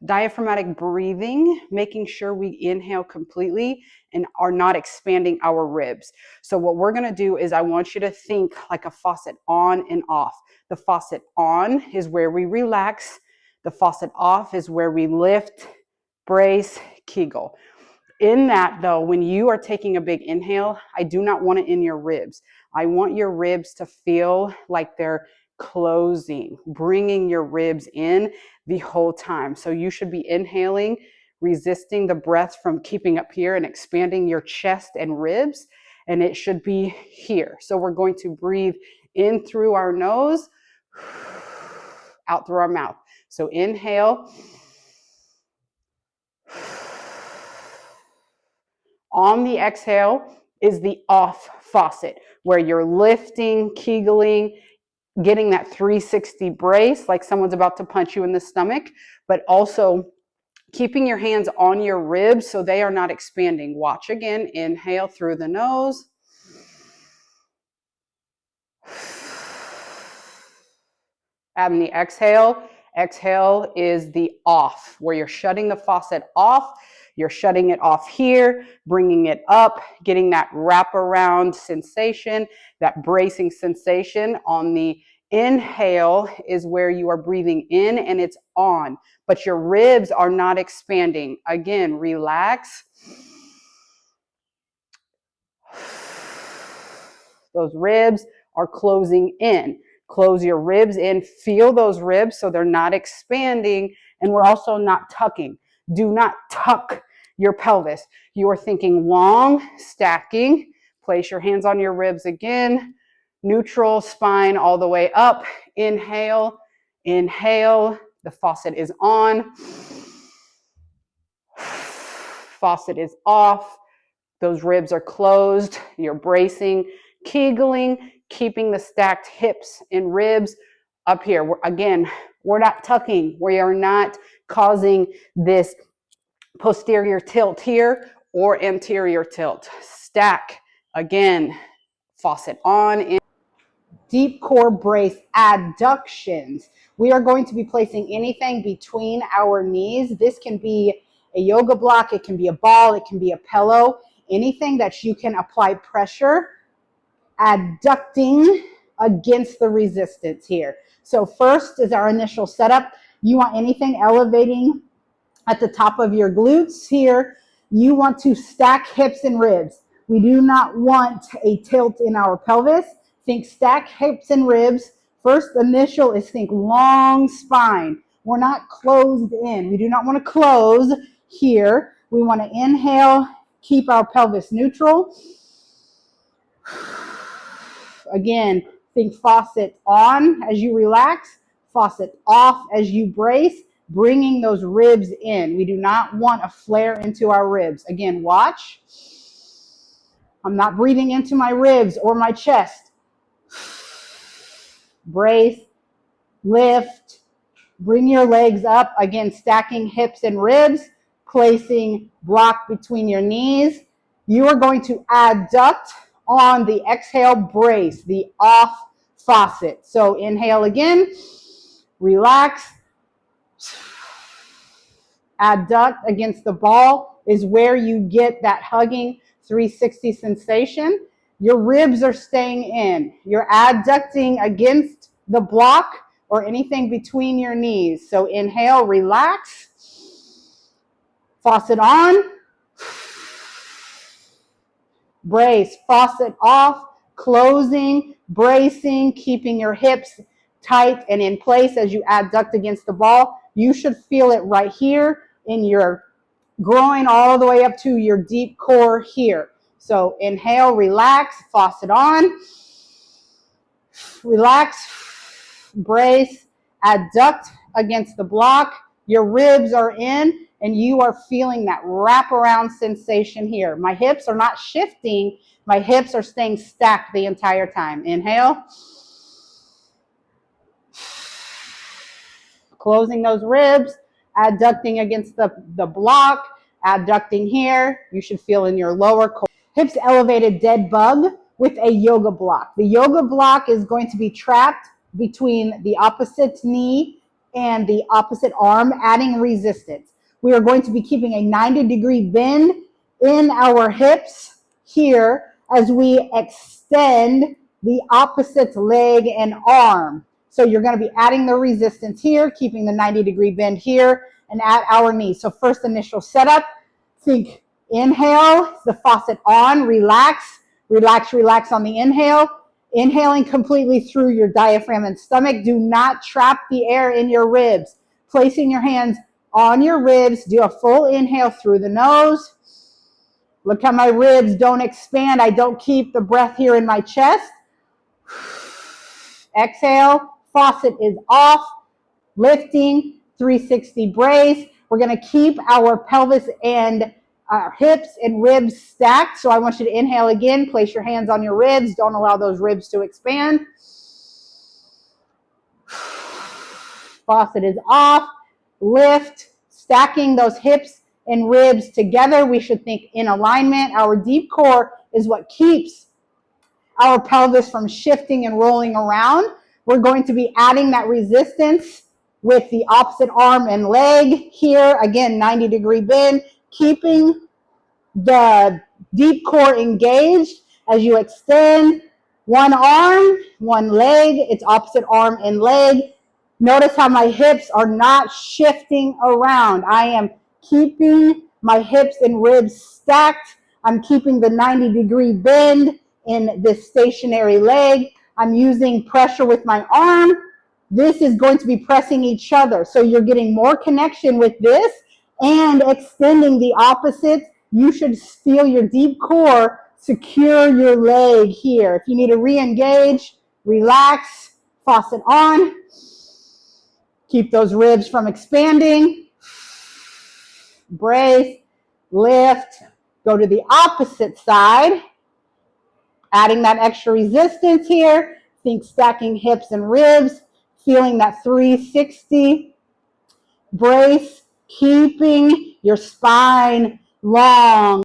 diaphragmatic breathing, making sure we inhale completely and are not expanding our ribs. So what we're going to do is I want you to think like a faucet on and off. The faucet on is where we relax. The faucet off is where we lift, brace, kegel. In that though, when you are taking a big inhale, I do not want it in your ribs. I want your ribs to feel like they're closing, bringing your ribs in the whole time. So you should be inhaling, resisting the breath from keeping up here and expanding your chest and ribs. And it should be here. So we're going to breathe in through our nose, out through our mouth. So inhale. On the exhale is the off faucet, where you're lifting, kegeling, getting that 360 brace like someone's about to punch you in the stomach, but also keeping your hands on your ribs so they are not expanding. Watch again. Inhale through the nose. And the exhale is the off, where you're shutting the faucet off. You're shutting it off here, bringing it up, getting that wraparound sensation, that bracing sensation. On the inhale is where you are breathing in and it's on, but your ribs are not expanding. Again, relax. Those ribs are closing in. Close your ribs in. Feel those ribs so they're not expanding, and we're also not tucking. Do not tuck your pelvis. You are thinking long, stacking. Place your hands on your ribs again. Neutral spine all the way up. Inhale, inhale. The faucet is on. Faucet is off. Those ribs are closed. You're bracing, kegeling, keeping the stacked hips and ribs up here. We're not tucking. We are not causing this posterior tilt here or anterior tilt. Stack. Again, faucet on. In. Deep core brace adductions. We are going to be placing anything between our knees. This can be a yoga block. It can be a ball. It can be a pillow. Anything that you can apply pressure, adducting against the resistance here. So first is our initial setup. You want anything elevating at the top of your glutes here. You want to stack hips and ribs. We do not want a tilt in our pelvis. Think stack hips and ribs. First initial is think long spine. We're not closed in. We do not want to close here. We want to inhale, keep our pelvis neutral. Again, think faucet on as you relax, faucet off as you brace, bringing those ribs in. We do not want a flare into our ribs. Again, watch. I'm not breathing into my ribs or my chest. Brace, lift, bring your legs up. Again, stacking hips and ribs, placing block between your knees. You are going to adduct on the exhale, brace, the off faucet. So inhale again, relax. Adduct against the ball is where you get that hugging 360 sensation. Your ribs are staying in. You're adducting against the block or anything between your knees. So inhale, relax. Faucet on. Brace, faucet off, closing, bracing, keeping your hips tight and in place as you adduct against the ball. You should feel it right here in your groin all the way up to your deep core here. So inhale, relax, faucet on, relax, brace, adduct against the block. Your ribs are in and you are feeling that wraparound sensation here. My hips are not shifting. My hips are staying stacked the entire time. Inhale. Closing those ribs, adducting against the block, adducting here. You should feel in your lower core. Hips elevated dead bug with a yoga block. The yoga block is going to be trapped between the opposite knee and the opposite arm, adding resistance. We are going to be keeping a 90-degree bend in our hips here as we extend the opposite leg and arm. So you're going to be adding the resistance here, keeping the 90-degree bend here and at our knee. So first initial setup, think inhale, the faucet on, relax, relax, relax on the inhale. Inhaling completely through your diaphragm and stomach. Do not trap the air in your ribs. Placing your hands on your ribs, do a full inhale through the nose. Look how my ribs don't expand. I don't keep the breath here in my chest. Exhale, faucet is off, lifting, 360 brace. We're going to keep our pelvis and our hips and ribs stacked. So I want you to inhale again, place your hands on your ribs. Don't allow those ribs to expand. Faucet is off, lift, stacking those hips and ribs together. We should think in alignment. Our deep core is what keeps our pelvis from shifting and rolling around. We're going to be adding that resistance with the opposite arm and leg here. Again, 90-degree bend, keeping the deep core engaged as you extend one arm, one leg, it's opposite arm and leg. Notice how my hips are not shifting around. I am keeping my hips and ribs stacked. I'm keeping the 90-degree bend in this stationary leg. I'm using pressure with my arm. This is going to be pressing each other. So you're getting more connection with this and extending the opposite. You should feel your deep core secure your leg here. If you need to re-engage, relax, faucet on. Keep those ribs from expanding. Brace, lift, go to the opposite side. Adding that extra resistance here. Think stacking hips and ribs, feeling that 360. Brace, keeping your spine long.